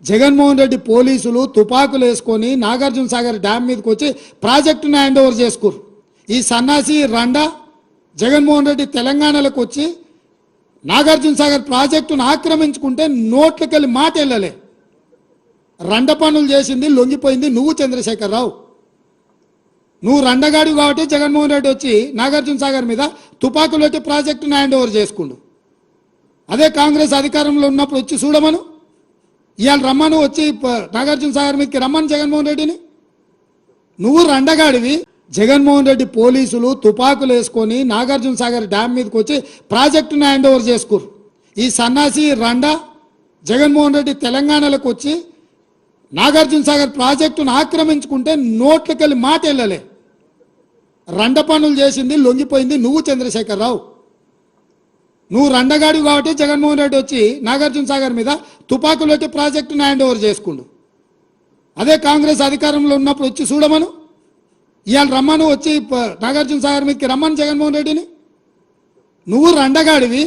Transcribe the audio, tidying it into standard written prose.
జగన్మోహన్ రెడ్డి పోలీసులు తుపాకులు వేసుకొని నాగార్జున సాగర్ డ్యామ్ మీదకి వచ్చి ప్రాజెక్టును హ్యాండ్ ఓవర్ చేసుకురు. ఈ సన్నాసి రండా జగన్మోహన్ రెడ్డి తెలంగాణలోకి వచ్చి నాగార్జున సాగర్ ప్రాజెక్టును ఆక్రమించుకుంటే నోట్లకెళ్ళి మాట వెళ్ళలే. రండ పనులు చేసింది లొంగిపోయింది నువ్వు చంద్రశేఖరరావు. నువ్వు రండగాడు కాబట్టి జగన్మోహన్ రెడ్డి వచ్చి నాగార్జున సాగర్ మీద తుపాకులు పెట్టి ప్రాజెక్టును హ్యాండ్ ఓవర్ చేసుకుండు. అదే కాంగ్రెస్ అధికారంలో ఉన్నప్పుడు వచ్చి చూడమను, ఇవాళ రమ్మను, వచ్చి నాగార్జున సాగర్ మీదకి రమ్మను జగన్మోహన్ రెడ్డిని. నువ్వు రండగాడివి. జగన్మోహన్ రెడ్డి పోలీసులు తుపాకులు వేసుకొని నాగార్జున సాగర్ డ్యామ్ మీదకి వచ్చి ప్రాజెక్టును హ్యాండ్ ఓవర్ చేసుకురు. ఈ సన్నాసి రండా జగన్మోహన్ రెడ్డి తెలంగాణలోకి వచ్చి నాగార్జున సాగర్ ప్రాజెక్టును ఆక్రమించుకుంటే నోట్లకెళ్ళి మాట వెళ్ళలే. రండ పనులు చేసింది లొంగిపోయింది నువ్వు చంద్రశేఖరరావు. నువ్వు రండగాడు కాబట్టి జగన్మోహన్ రెడ్డి వచ్చి నాగార్జున సాగర్ మీద తుపాకులు పెట్టి ప్రాజెక్టును హ్యాండ్ ఓవర్ చేసుకుండు. అదే కాంగ్రెస్ అధికారంలో ఉన్నప్పుడు వచ్చి చూడమను, ఇవాళ రమ్మను, వచ్చి నాగార్జున సాగర్ మీదకి రమ్మను జగన్మోహన్ రెడ్డిని. నువ్వు రండగాడివి.